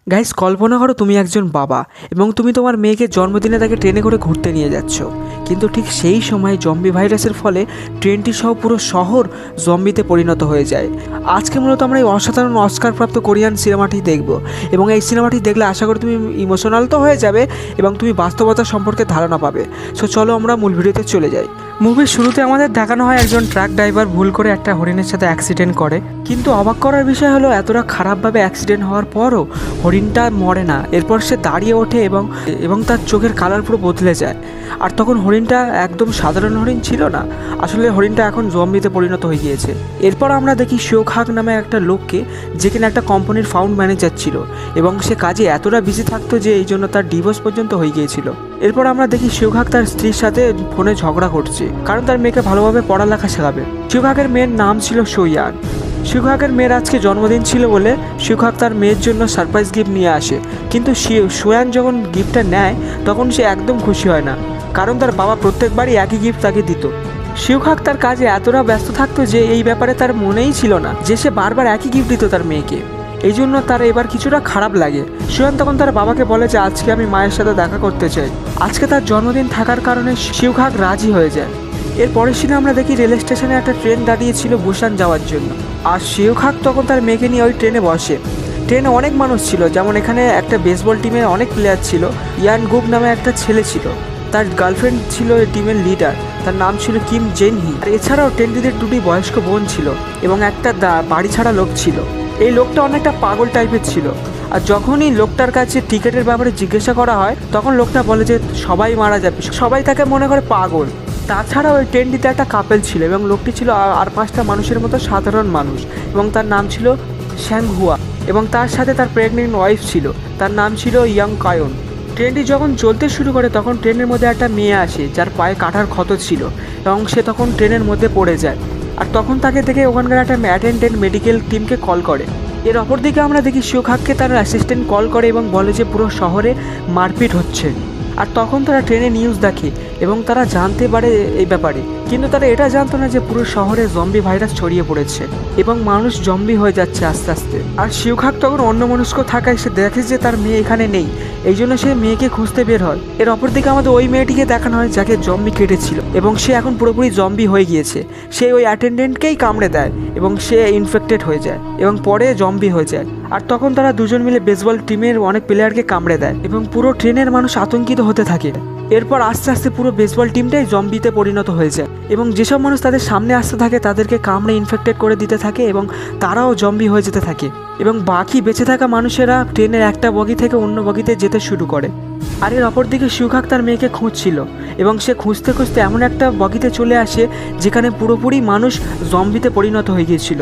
Guys, কল্পনা করো তুমি একজন বাবা এবং তুমি তোমার মেয়েকে জন্মদিনে তাকে ট্রেনে করে ঘুরতে নিয়ে যাচ্ছ, কিন্তু ঠিক সেই সময় জম্বি ভাইরাসের ফলে ট্রেনটি সহ পুরো শহর জম্বিতে পরিণত হয়ে যায়। আজকে মূলত আমরা এই অসাধারণ অস্কারপ্রাপ্ত কোরিয়ান সিনেমাটি দেখব এবং এই সিনেমাটি দেখলে আশা করি তুমি ইমোশনাল তো হয়ে যাবে এবং তুমি বাস্তবতা সম্পর্কে ধারণা পাবে। সো চলো আমরা মূল ভিডিওতে চলে যাই। মুভির শুরুতে আমাদের দেখানো হয় একজন ট্রাক ড্রাইভার ভুল করে একটা হরিণের সাথে অ্যাক্সিডেন্ট করে, কিন্তু অবাক করার বিষয় হলো এতটা খারাপভাবে অ্যাক্সিডেন্ট হওয়ার পরও হরিণটা মরে না। এরপর সে দাঁড়িয়ে ওঠে এবং তার চোখের কালার পুরো বদলে যায়। আর তখন হরিণটা একদম সাধারণ হরিণ ছিল না, আসলে হরিণটা এখন জম্বিতে পরিণত হয়ে গিয়েছে। এরপর আমরা দেখি শিওখাক নামে একটা লোককে, যে কিনা একটা কোম্পানির ফাউন্ড ম্যানেজার ছিল এবং সে কাজে এতটা বিজি থাকতো যে এই জন্য তার ডিভোর্স পর্যন্ত হয়ে গিয়েছিল। এরপর আমরা দেখি শিওখাক তার স্ত্রীর সাথে ফোনে ঝগড়া করছে, কারণ তার মেয়েকে ভালোভাবে পড়ালেখা শেখাবে। শিওখাকের মেয়ের নাম ছিল সোয়ান। শিওখাকের মেয়ের আজকে জন্মদিন ছিল বলে শিওখাক তার মেয়ের জন্য সারপ্রাইজ গিফট নিয়ে আসে, কিন্তু সোয়ান যখন গিফটটা নেয় তখন সে একদম খুশি হয় না, কারণ তার বাবা প্রত্যেকবারই একই গিফট তাকে দিত। শিওখাক তার কাজে এতটা ব্যস্ত থাকতো যে এই ব্যাপারে তার মনেই ছিল না যে সে বারবার একই গিফট দিত তার মেয়েকে। এই জন্য তার এবার কিছুটা খারাপ লাগে। সোয়ান তখন তার বাবাকে বলে যে আজকে আমি মায়ের সাথে দেখা করতে চাই। আজকে তার জন্মদিন থাকার কারণে শিওখাক রাজি হয়ে যায়। এর পরের দিনে আমরা দেখি রেল স্টেশনে একটা ট্রেন দাঁড়িয়েছিল বুসান যাওয়ার জন্য, আর শিওখাক তখন তার মেয়েকে নিয়ে ওই ট্রেনে বসে। ট্রেনে অনেক মানুষ ছিল, যেমন এখানে একটা বেসবল টিমের অনেক প্লেয়ার ছিল। ইয়ান গুক নামে একটা ছেলে ছিল, তার গার্লফ্রেন্ড ছিল এই টিমের লিডার, তার নাম ছিল কিম জেনহি। আর এছাড়াও ট্রেনটিদের দুটি বয়স্ক বোন ছিল এবং একটা বাড়ি ছাড়া লোক ছিল। এই লোকটা অনেকটা পাগল টাইপের ছিল, আর যখনই লোকটার কাছে টিকিটের ব্যাপারে জিজ্ঞাসা করা হয় তখন লোকটা বলে যে সবাই মারা যাবে, সবাই তাকে মনে করে পাগল। তাছাড়াও ওই ট্রেনটিতে একটা কাপেল ছিল এবং লোকটি ছিল আর পাঁচটা মানুষের মতো সাধারণ মানুষ এবং তার নাম ছিল শ্যাংহুয়া, এবং তার সাথে তার প্রেগনেন্ট ওয়াইফ ছিল, তার নাম ছিল ইয়াং কায়ন। ট্রেনটি যখন চলতে শুরু করে তখন ট্রেনের মধ্যে একটা মেয়ে আসে যার পায়ে কাটার ক্ষত ছিল এবং সে তখন ট্রেনের মধ্যে পড়ে যায়। আর তখন তাকে দেখে ওখানকার একটা অ্যাটেন্ডেন্ট মেডিকেল টিমকে কল করে। এর অপরদিকে আমরা দেখি শিওখাককে তার অ্যাসিস্ট্যান্ট কল করে এবং বলে যে পুরো শহরে মারপিট হচ্ছে। আর তখন তারা ট্রেনে নিউজ দেখে এবং তারা জানতে পারে এই ব্যাপারে, কিন্তু তারা এটা জানতো না যে পুরো শহরে জম্বি ভাইরাস ছড়িয়ে পড়েছে এবং মানুষ জম্বি হয়ে যাচ্ছে আস্তে আস্তে। আর শিওখাক তখন অন্যমনস্ক থাকায় সে দেখে যে তার মেয়ে এখানে নেই, এই জন্য সে মেয়েকে খুঁজতে বের হয়। এর অপরদিকে আমাদের ওই মেয়েটিকে দেখানো হয় যাকে জম্বি কেটেছিল এবং সে এখন পুরোপুরি জম্বি হয়ে গিয়েছে। সে ওই অ্যাটেন্ডেন্টকেই কামড়ে দেয় এবং সে ইনফেক্টেড হয়ে যায় এবং পরে জম্বি হয়ে যায়। আর তখন তারা দুজন মিলে বেসবল টিমের অনেক প্লেয়ারকে কামড়ে দেয় এবং পুরো ট্রেনের মানুষ আতঙ্কিত হতে থাকে। এরপর আস্তে আস্তে পুরো বেসবল টিমটাই জম্বিতে পরিণত হয়ে যায় এবং যেসব মানুষ তাদের সামনে আসতে থাকে তাদেরকে কামড়ে ইনফেক্টেড করে দিতে থাকে এবং তারাও জম্বি হয়ে যেতে থাকে এবং বাকি বেঁচে থাকা মানুষেরা ট্রেনের একটা বগি থেকে অন্য বগিতে যেতে শুরু করে। আর এর অপরদিকে শিওখাক তার মেয়েকে খুঁজছিল এবং সে খুঁজতে খুঁজতে এমন একটা বগিতে চলে আসে যেখানে পুরোপুরি মানুষ জম্বিতে পরিণত হয়ে গিয়েছিল।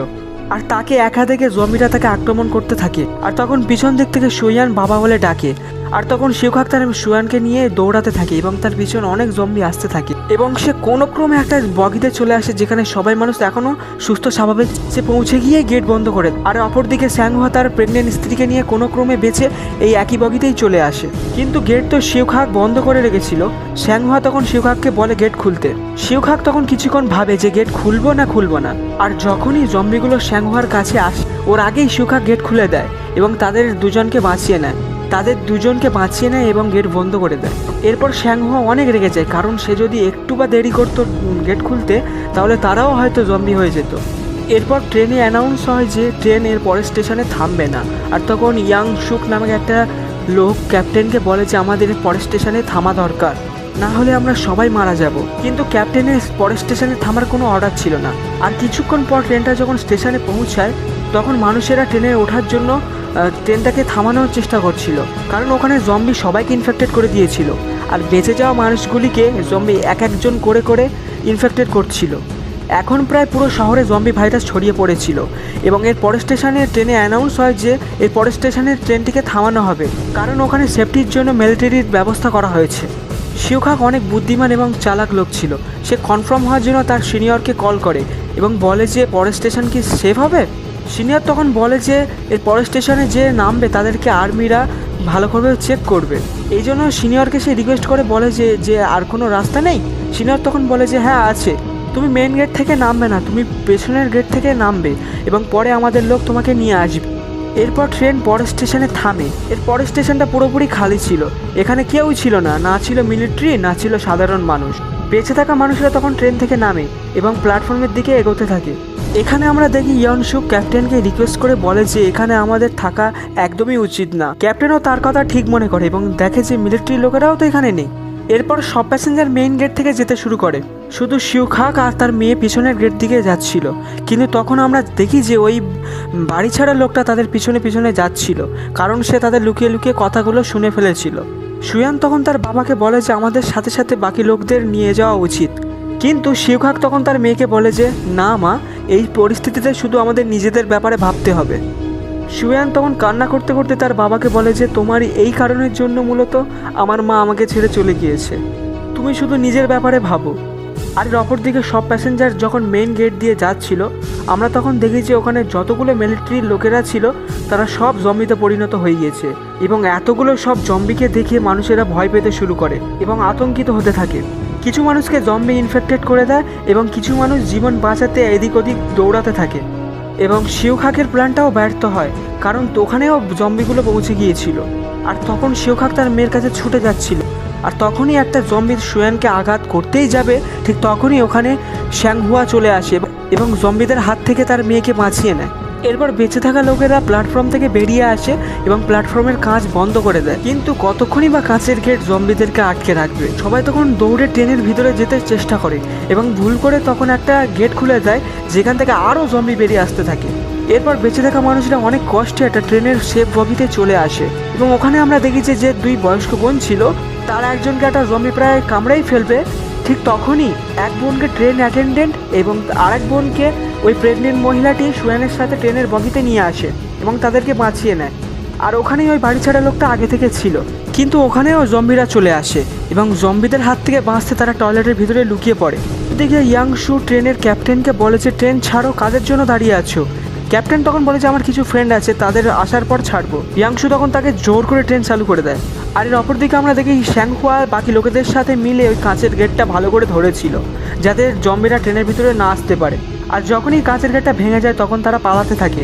আর তাকে একা দেখে জম্বিটা তাকে আক্রমণ করতে থাকে। আর তখন পিছন দিক থেকে সোয়ান বাবা বলে ডাকে, আর তখন শিওখাক তার সোয়ানকে নিয়ে দৌড়াতে থাকে এবং তার পিছনে অনেক জম্বি আসতে থাকে এবং সে কোনো ক্রমে একটা বগিতে চলে আসে যেখানে সবাই মানুষ এখনো সুস্থ স্বাভাবিক। সে পৌঁছে গিয়ে গেট বন্ধ করে। আর অপরদিকে স্যাংহুয়া তার প্রেগনেন্ট স্ত্রীকে নিয়ে কোনো ক্রমে বেঁচে এই একই বগিতেই চলে আসে, কিন্তু গেট তো শিওখাক বন্ধ করে রেখেছিল। স্যাংহুয়া তখন শিওখাককে বলে গেট খুলতে। শিওখাক তখন কিছুক্ষণ ভাবে যে গেট খুলবো না, আর যখনই জম্বিগুলো স্যাংহুয়ার কাছে আসে ওর আগেই শিওখাক গেট খুলে দেয় এবং তাদের দুজনকে বাঁচিয়ে নেয় এবং গেট বন্ধ করে দেয়। এরপর স্যাংহুয়া অনেক রেগে যায়, কারণ সে যদি একটু বা দেরি করতো গেট খুলতে তাহলে তারাও হয়তো জম্বি হয়ে যেত। এরপর ট্রেনে অ্যানাউন্স হয় যে ট্রেন এর পরের স্টেশনে থামবে না। আর তখন ইয়াং শুক নামে একটা লোক ক্যাপ্টেনকে বলে যে আমাদের পরের স্টেশনে থামা দরকার, না হলে আমরা সবাই মারা যাব। কিন্তু ক্যাপ্টেনের পরের স্টেশনে থামার কোনো অর্ডার ছিল না। আর কিছুক্ষণ পর ট্রেনটা যখন স্টেশনে পৌঁছায় তখন মানুষেরা ট্রেনে ওঠার জন্য ট্রেনটাকে থামানোর চেষ্টা করছিল, কারণ ওখানে জম্বি সবাইকে ইনফেক্টেড করে দিয়েছিল আর বেঁচে যাওয়া মানুষগুলিকে জম্বি এক একজন করে করে ইনফেক্টেড করছিল। এখন প্রায় পুরো শহরে জম্বি ভাইরাস ছড়িয়ে পড়েছিল এবং এর পরের স্টেশনে ট্রেনে অ্যানাউন্স হয় যে এর পরের স্টেশনের ট্রেনটিকে থামানো হবে, কারণ ওখানে সেফটির জন্য মিলিটারির ব্যবস্থা করা হয়েছে। শিওখাক অনেক বুদ্ধিমান এবং চালাক লোক ছিল। সে কনফার্ম হওয়ার জন্য তার সিনিয়রকে কল করে এবং বলে যে পরের স্টেশন কি সেফ হবে। সিনিয়র তখন বলে যে এর পরের স্টেশনে যে নামবে তাদেরকে আর্মিরা ভালো করে চেক করবে। এই জন্য সিনিয়রকে সে রিকোয়েস্ট করে বলে যে আর কোনো রাস্তা নেই। সিনিয়র তখন বলে যে হ্যাঁ আছে, তুমি মেন গেট থেকে নামবে না, তুমি পেছনের গেট থেকে নামবে এবং পরে আমাদের লোক তোমাকে নিয়ে আসবে। এরপর ট্রেন পরের স্টেশনে থামে। এর পরের স্টেশনটা পুরোপুরি খালি ছিল, এখানে কেউ ছিল না, না ছিল মিলিটারি, না ছিল সাধারণ মানুষ। বেঁচে থাকা মানুষরা তখন ট্রেন থেকে নামে এবং প্ল্যাটফর্মের দিকে এগোতে থাকে। এখানে আমরা দেখি ইয়নসুক ক্যাপ্টেনকে রিকোয়েস্ট করে বলে যে এখানে আমাদের থাকা একদমই উচিত না। ক্যাপ্টেনও তার কথা ঠিক মনে করে এবং দেখে যে মিলিটারি লোকেরাও তো এখানে নেই। এরপর সব প্যাসেঞ্জার মেইন গেট থেকে যেতে শুরু করে, শুধু শিউখাক আর তার মেয়ে পিছনের গেট দিকে যাচ্ছিল। কিন্তু তখন আমরা দেখি যে ওই বাড়ি ছাড়া লোকটা তাদের পিছনে পিছনে যাচ্ছিল, কারণ সে তাদের লুকিয়ে লুকিয়ে কথাগুলো শুনে ফেলেছিল। সুয়ান তখন তার বাবাকে বলে যে আমাদের সাথে সাথে বাকি লোকদের নিয়ে যাওয়া উচিত, কিন্তু শিউখাক তখন তার মেয়েকে বলে যে না মা, এই পরিস্থিতিতে শুধু আমাদের নিজেদের ব্যাপারে ভাবতে হবে। সুয়ান তখন কান্না করতে করতে তার বাবাকে বলে যে তোমার এই কারণের জন্য মূলত আমার মা আমাকে ছেড়ে চলে গিয়েছে, তুমি শুধু নিজের ব্যাপারে ভাবো। আর অপরদিকে সব প্যাসেঞ্জার যখন মেইন গেট দিয়ে যাচ্ছিল, আমরা তখন দেখি যে ওখানে যতগুলো মিলিটারির লোকেরা ছিল তারা সব জম্বিতে পরিণত হয়ে গিয়েছে এবং এতগুলো সব জম্বিকে দেখে মানুষেরা ভয় পেতে শুরু করে এবং আতঙ্কিত হতে থাকে। কিছু মানুষকে জম্বি ইনফেক্টেড করে দেয় এবং কিছু মানুষ জীবন বাঁচাতে এদিক ওদিক দৌড়াতে থাকে এবং শিউখাকের প্ল্যানটাও ব্যর্থ হয়, কারণ ওখানেও জম্বিগুলো পৌঁছে গিয়েছিল। আর তখন শিউখাক তার মেয়ের কাছে ছুটে যাচ্ছিল, আর তখনই একটা জম্বির সুয়ানকে আঘাত করতেই যাবে, ঠিক তখনই ওখানে শ্যাংহুয়া চলে আসে এবং জম্বিদের হাত থেকে তার মেয়েকে বাঁচিয়ে নেয়। এরপর বেঁচে থাকা লোকেরা প্ল্যাটফর্ম থেকে বেরিয়ে আসে এবং প্ল্যাটফর্মের কাঁচ বন্ধ করে দেয়, কিন্তু কতক্ষণই বা কাঁচের গেট জম্বিদেরকে আটকে রাখবে। সবাই তখন দৌড়ে ট্রেনের ভিতরে যেতে চেষ্টা করে এবং ভুল করে তখন একটা গেট খুলে দেয়, যেখান থেকে আরও জম্বি বেরিয়ে আসতে থাকে। এরপর বেঁচে থাকা মানুষরা অনেক কষ্টে একটা ট্রেনের সেফ বগিতে চলে আসে এবং ওখানে আমরা দেখি যে দুই বয়স্ক বোন ছিল, তার একজনকে একটা জম্বি প্রায় কামড়েই ফেলবে। ঠিক তখনই এক বোনকে ট্রেন অ্যাটেন্ডেন্ট এবং আরেক বোনকে ওই প্রেগনেন্ট মহিলাটি সুয়ানের সাথে ট্রেনের বগিতে নিয়ে আসে এবং তাদেরকে বাঁচিয়ে নেয়। আর ওখানেই ওই বাড়ি ছাড়া লোকটা আগে থেকে ছিল, কিন্তু ওখানেও জম্বিরা চলে আসে এবং জম্বিদের হাত থেকে বাঁচতে তারা টয়লেটের ভিতরে লুকিয়ে পড়ে। এদিকে ইয়াংশু ট্রেনের ক্যাপ্টেনকে বলে যে ট্রেন ছাড়ো, কাদের জন্য দাঁড়িয়ে আছো? ক্যাপ্টেন তখন বলে যে আমার কিছু ফ্রেন্ড আছে, তাদের আসার পর ছাড়বো। ইয়াংশু তখন তাকে জোর করে ট্রেন চালু করে দেয়। আর এর অপরদিকে আমরা দেখি শ্যাংহুয়া বাকি লোকেদের সাথে মিলে ওই কাঁচের গেটটা ভালো করে ধরেছিল, যাতে জম্বিরা ট্রেনের ভিতরে না আসতে পারে। আর যখনই কাঁচের গেটটা ভেঙে যায় তখন তারা পালাতে থাকে,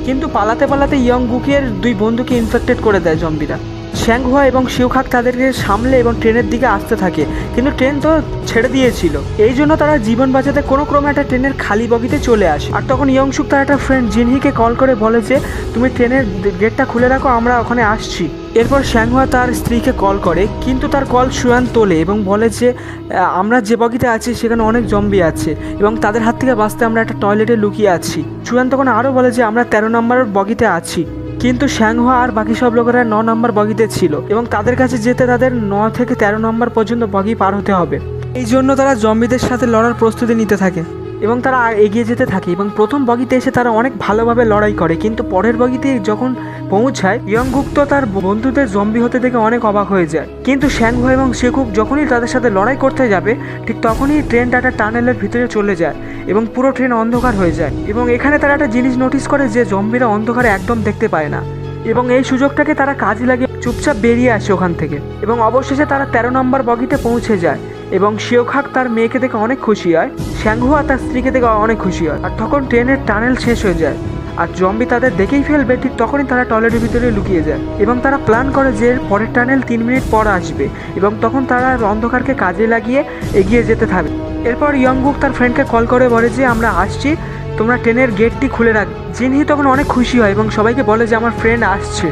কিন্তু পালাতে পালাতে ইয়ংগুকের দুই বন্ধুকে ইনফেক্টেড করে দেয় জম্বিরা। শ্যাংহুয়া এবং শিউখাক তাদেরকে সামলে এবং ট্রেনের দিকে আসতে থাকে, কিন্তু ট্রেন তো ছেড়ে দিয়েছিল, এই জন্য তারা জীবন বাঁচাতে কোনো ক্রমে একটা ট্রেনের খালি বগিতে চলে আসে। আর তখন ইয়ংসুক তার একটা ফ্রেন্ড জিনহিকে কল করে বলে যে তুমি ট্রেনের গেটটা খুলে রাখো, আমরা ওখানে আসছি। এরপর শ্যাংহুয়া তার স্ত্রীকে কল করে, কিন্তু তার কল সুয়ান তোলে এবং বলে যে আমরা যে বগিতে আছি সেখানে অনেক জম্বি আছে এবং তাদের হাত থেকে বাঁচতে আমরা একটা টয়লেটে লুকিয়ে আছি। সুয়ান তখন আরও বলে যে আমরা 13 নম্বর বগিতে আছি, কিন্তু শ্যাংহুয়া আর বাকি সব লোকেরা 9 নম্বর বগিতে ছিল এবং তাদের কাছে যেতে তাদের 9 থেকে 13 নম্বর পর্যন্ত বগি পার হতে হবে। এই জন্য তারা জম্বিদের সাথে লড়ার প্রস্তুতি নিতে থাকে এবং তারা এগিয়ে যেতে থাকে এবং প্রথম বগিতে এসে তারা অনেক ভালোভাবে লড়াই করে, কিন্তু পরের বগিতে যখন পৌঁছায় ইয়ংগুক তো তার বন্ধুদের জম্বি হতে দেখে অনেক অবাক হয়ে যায়। কিন্তু শ্যাংহুয়া এবং শেখুক যখনই তাদের সাথে লড়াই করতে যাবে, ঠিক তখনই ট্রেনটা একটা টানেলের ভিতরে চলে যায় এবং পুরো ট্রেন অন্ধকার হয়ে যায়। এবং এখানে তারা একটা জিনিস নোটিস করে যে জম্বিরা অন্ধকারে একদম দেখতে পায় না এবং এই সুযোগটাকে তারা কাজে লাগিয়ে চুপচাপ বেরিয়ে আসে ওখান থেকে এবং অবশেষে তারা 13 নম্বর বগিতে পৌঁছে যায় এবং শিউখাক তার মেয়েকে দেখে অনেক খুশি হয়, শ্যাংহুয়া তার স্ত্রীকে দেখে অনেক খুশি হয়। আর তখন ট্রেনের টানেল শেষ হয়ে যায় আর জম্বি তাদের দেখেই ফেলবে, ঠিক তখনই তারা টয়লেটের ভিতরে লুকিয়ে যায় এবং তারা প্ল্যান করে যে পরের টানেল 3 মিনিট পর আসবে এবং তখন তারা অন্ধকারকে কাজে লাগিয়ে এগিয়ে যেতে থাকবে। এরপর ইয়ংগুক তার ফ্রেন্ডকে কল করে বলে যে আমরা আসছি, তোমরা ট্রেনের গেটটি খুলে রাখ। জিনহি তখন অনেক খুশি হয় এবং সবাইকে বলে যে আমার ফ্রেন্ড আসছে,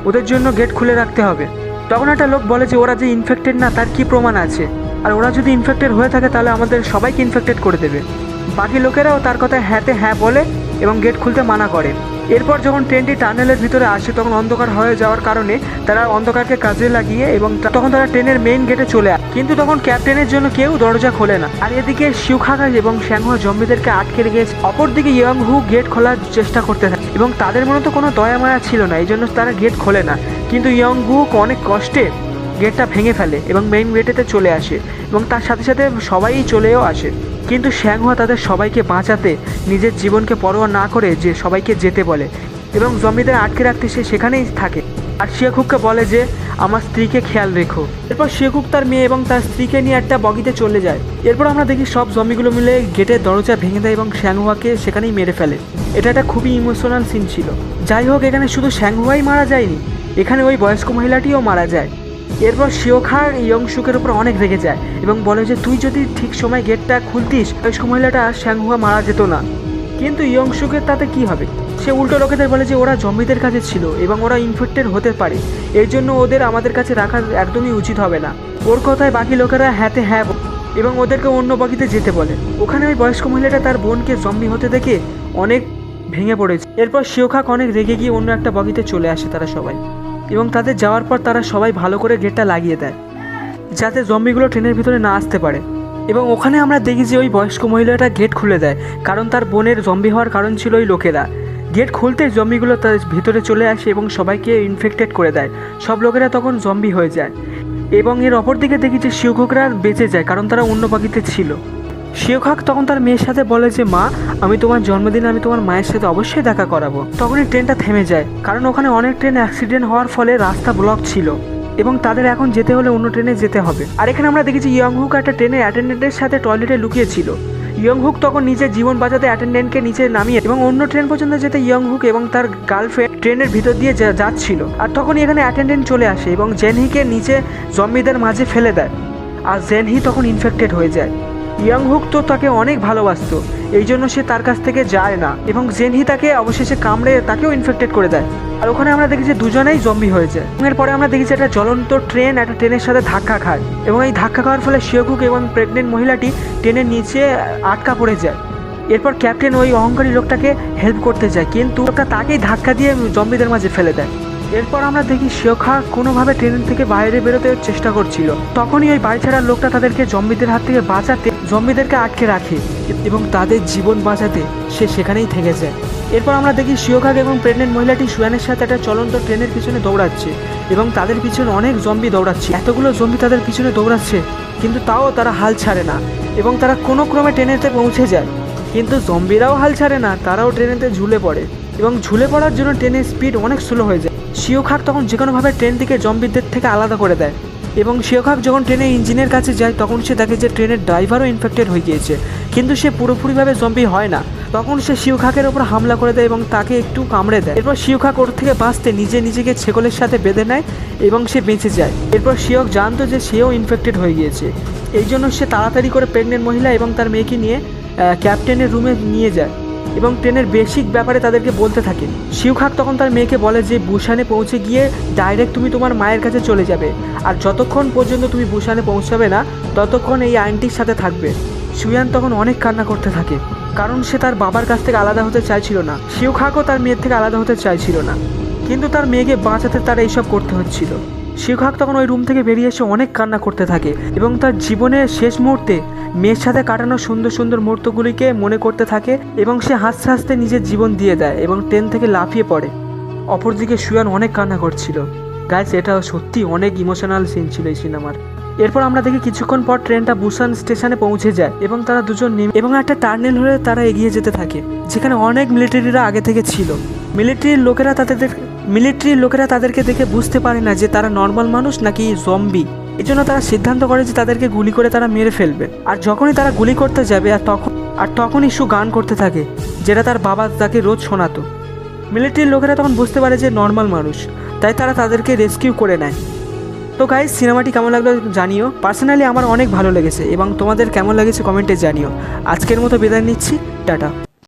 ওদের জন্য গেট খুলে রাখতে হবে। তখন একটা লোক বলে যে ওরা যে ইনফেক্টেড না তার কি প্রমাণ আছে, আর ওরা যদি ইনফেক্টেড হয়ে থাকে তাহলে আমাদের সবাইকে ইনফেক্টেড করে দেবে। বাকি লোকেরাও তার কথা হ্যাঁতে হ্যাঁ বলে এবং গেট খুলতে মানা করে। এরপর যখন ট্রেনটি টানেলের ভিতরে আসে তখন অন্ধকার হয়ে যাওয়ার কারণে তারা অন্ধকারকে কাজে লাগিয়ে এবং তখন তারা ট্রেনের মেইন গেটে চলে আসে, কিন্তু তখন ক্যাপ্টেনের জন্য কেউ দরজা খোলে না। আর এদিকে শিউখাক এবং শ্যাংহুয়া জম্বিদেরকে আটকে রেখেছে। অপরদিকে ইয়ংহু গেট খোলার চেষ্টা করতে থাকে এবং তাদের মনে তো কোনো দয়া মায়া ছিল না, এই জন্য তারা গেট খোলে না, কিন্তু ইয়ংহু অনেক কষ্টে গেটটা ভেঙে ফেলে এবং মেইন গেটেতে চলে আসে এবং তার সাথে সাথে সবাই চলেও আসে। কিন্তু শ্যাংহুয়া তাদের সবাইকে বাঁচাতে নিজের জীবনকে পরোয়া না করে যে সবাইকে যেতে বলে এবং জম্বিদের আটকে রাখতে সে সেখানেই থাকে। আর শিয়াকুককে বলে যে আমার স্ত্রীকে খেয়াল রেখো। এরপর শিয়াকুক তার মেয়ে এবং তার স্ত্রীকে নিয়ে একটা বগিতে চলে যায়। এরপর আমরা দেখি সব জম্বিগুলো মিলে গেটের দরজা ভেঙে দেয় এবং শ্যাংহুয়াকে সেখানেই মেরে ফেলে। এটা একটা খুবই ইমোশনাল সিন ছিল। যাই হোক, এখানে শুধু শ্যাংহুয়াই মারা যায়নি, এখানে ওই বয়স্ক মহিলাটিও মারা যায়। এরপর শিওখা ইয়ংশুকের উপর অনেক রেগে যায় এবং বলে যে তুই যদি ঠিক সময় গেটটা খুলতিস বয়স্ক মহিলাটা শ্যাংহুয়া মারা যেত না। কিন্তু ইয়ংশুকের তাতে কি হবে? সে উল্টো লোকেদের বলে যে ওরা জম্বিদের কাছে ছিল এবং ওরা ইনফেক্টেড হতে পারে, এর জন্য ওদের আমাদের কাছে রাখা একদমই উচিত হবে না। ওর কথায় বাকি লোকেরা হ্যাঁতে হ্যাঁ এবং ওদেরকে অন্য বগিতে যেতে বলে। ওখানে ওই বয়স্ক মহিলাটা তার বোনকে জম্বি হতে দেখে অনেক ভেঙে পড়েছে। এরপর শিওখাক অনেক রেগে গিয়ে অন্য একটা বগিতে চলে আসে তারা সবাই, এবং তাদের যাওয়ার পর তারা সবাই ভালো করে গেটটা লাগিয়ে দেয় যাতে জম্বিগুলো ট্রেনের ভিতরে না আসতে পারে। এবং ওখানে আমরা দেখি যে ওই বয়স্ক মহিলাটা গেট খুলে দেয়, কারণ তার বোনের জম্বি হওয়ার কারণ ছিল ওই লোকেরা। গেট খুলতে জম্বিগুলো তার ভিতরে চলে আসে এবং সবাইকে ইনফেক্টেড করে দেয়। সব লোকেরা তখন জম্বি হয়ে যায় এবং এর অপর দিকে দেখি যে শিওখাকরা বেঁচে যায়, কারণ তারা অন্য বাগিতে ছিল। শিওখাক তখন তার মেয়ের সাথে বলে যে মা, আমি তোমার জন্মদিনে আমি তোমার মায়ের সাথে অবশ্যই দেখা করাবো। তখনই ট্রেনটা থেমে যায়, কারণ ওখানে অনেক ট্রেন অ্যাক্সিডেন্ট হওয়ার ফলে রাস্তা ব্লক ছিল এবং তাদের এখন যেতে হলে অন্য ট্রেনে যেতে হবে। আর এখানে আমরা দেখেছি ইয়ংহুক একটা ট্রেনের অ্যাটেন্ডেন্টের সাথে টয়লেটে লুকিয়েছিল। ইয়ংহুক তখন নিজের জীবন বাঁচাতে অ্যাটেন্ডেন্টকে নিচে নামিয়ে এবং অন্য ট্রেন পর্যন্ত যেতে ইয়ংহুক এবং তার গার্লফ্রেন্ড ট্রেনের ভিতর দিয়ে যাচ্ছিল। আর তখনই এখানে অ্যাটেন্ডেন্ট চলে আসে এবং জেনহিকে নিচে জম্বিদের মাঝে ফেলে দেয়, আর জেনহি তখন ইনফেক্টেড হয়ে যায়। ইয়ংহুক তো তাকে অনেক ভালোবাসতো, এই জন্য সে তার কাছ থেকে যায় না এবং জেনহি তাকে অবশেষে কামড়ে তাকেও ইনফেক্টেড করে দেয়। আর ওখানে আমরা দেখি যে দুজনেই জম্বি হয়ে যায়। এরপরে আমরা দেখি যে একটা জ্বলন্ত ট্রেন একটা ট্রেনের সাথে ধাক্কা খায় এবং এই ধাক্কা খাওয়ার ফলে শিওকুক এবং প্রেগনেন্ট মহিলাটি ট্রেনের নিচে আটকা পড়ে যায়। এরপর ক্যাপ্টেন ওই অহংকারী লোকটাকে হেল্প করতে যায়, কিন্তু লোকটা তাকেই ধাক্কা দিয়ে জম্বিদের মাঝে ফেলে দেয়। এরপর আমরা দেখি শিওখা কোনোভাবে ট্রেন থেকে বাইরে বেরোতে চেষ্টা করছিল। তখনই ওই বাড়ি ছাড়ার লোকটা তাদেরকে জম্বিদের হাত থেকে বাঁচাতে জম্বিদেরকে আটকে রাখে এবং তাদের জীবন বাঁচাতে সে সেখানেই থেকে যায়। এরপর আমরা দেখি শিওখাক এবং প্রেগনেন্ট মহিলাটি সুয়ানের সাথে একটা চলন্ত ট্রেনের পিছনে দৌড়াচ্ছে এবং তাদের পিছনে অনেক জম্বি দৌড়াচ্ছে। এতগুলো জম্বি তাদের পিছনে দৌড়াচ্ছে, কিন্তু তাও তারা হাল ছাড়ে না এবং তারা কোনো ক্রমে ট্রেনেতে পৌঁছে যায়। কিন্তু জম্বিরাও হাল ছাড়ে না, তারাও ট্রেনেতে ঝুলে পড়ে এবং ঝুলে পড়ার জন্য ট্রেনের স্পিড অনেক স্লো হয়ে যায়। শিওখাক তখন যে কোনোভাবে ট্রেন থেকে জম্বিদের থেকে আলাদা করে দেয় এবং শিওখাক যখন ট্রেনের ইঞ্জিনের কাছে যায় তখন সে দেখে যে ট্রেনের ড্রাইভারও ইনফেক্টেড হয়ে গিয়েছে, কিন্তু সে পুরোপুরিভাবে জম্বি হয় না। তখন সে শিওখাকের ওপর হামলা করে দেয় এবং তাকে একটু কামড়ে দেয়। এরপর শিওখাক ওর থেকে বাঁচতে নিজেকে ছেকলের সাথে বেঁধে নেয় এবং সে বেঁচে যায়। এরপর শিওক জানতো যে সেও ইনফেক্টেড হয়ে গিয়েছে, এই জন্য সে তাড়াতাড়ি করে প্রেগনেন্ট মহিলা এবং তার মেয়েকে নিয়ে ক্যাপ্টেনের রুমে নিয়ে যায় এবং ট্রেনের বেসিক ব্যাপারে তাদেরকে বলতে থাকে। শিওখাক তখন তার মেয়েকে বলে যে বুসানে পৌঁছে গিয়ে ডাইরেক্ট তুমি তোমার মায়ের কাছে চলে যাবে, আর যতক্ষণ পর্যন্ত তুমি বুসানে পৌঁছাবে না ততক্ষণ এই আন্টির সাথে থাকবে। সুয়ান তখন অনেক কান্না করতে থাকে, কারণ সে তার বাবার কাছ থেকে আলাদা হতে চাইছিল না। শিওখাকও তার মেয়ের থেকে আলাদা হতে চাইছিল না, কিন্তু তার মেয়েকে বাঁচাতে তার এইসব করতে হচ্ছিল। শিওখাক তখন ওই রুম থেকে বেরিয়ে এসে অনেক কান্না করতে থাকে এবং তার জীবনের শেষ মুহূর্তে মেয়ের সাথে কাটানো সুন্দর সুন্দর মুহূর্তগুলিকে মনে করতে থাকে এবং সে হাসতে হাসতে নিজের জীবন দিয়ে দেয় এবং ট্রেন থেকে লাফিয়ে পড়ে। অপরদিকে সুয়ান অনেক কান্না করছিল। গাইস, এটা সত্যি অনেক ইমোশনাল সিন ছিল এই সিনেমার। এরপর আমরা দেখি কিছুক্ষণ পর ট্রেনটা বুসান স্টেশনে পৌঁছে যায় এবং তারা দুজন নেমে এবং একটা টার্নেল হয়ে তারা এগিয়ে যেতে থাকে, যেখানে অনেক মিলিটারিরা আগে থেকে ছিল। মিলিটারির লোকেরা তাদেরকে দেখে বুঝতে পারে না যে তারা নর্মাল মানুষ নাকি জম্বি। এই জন্য তারা সিদ্ধান্ত করে যে তাদেরকে গুলি করে তারা মেরে ফেলবে। আর যখনই তারা গুলি করতে যাবে আর তখনই ইস্যু গান করতে থাকে, যেটা তার বাবা তাকে রোজ শোনাতো। মিলিটারির লোকেরা তখন বুঝতে পারে যে নর্মাল মানুষ, তাই তারা তাদেরকে রেস্কিউ করে নেয়। তো গাইস, সিনেমাটি কেমন লাগলো জানিও। পার্সোনালি আমার অনেক ভালো লেগেছে এবং তোমাদের কেমন লেগেছে কমেন্টে জানিও। আজকের মতো বিদায় নিচ্ছি, টাটা।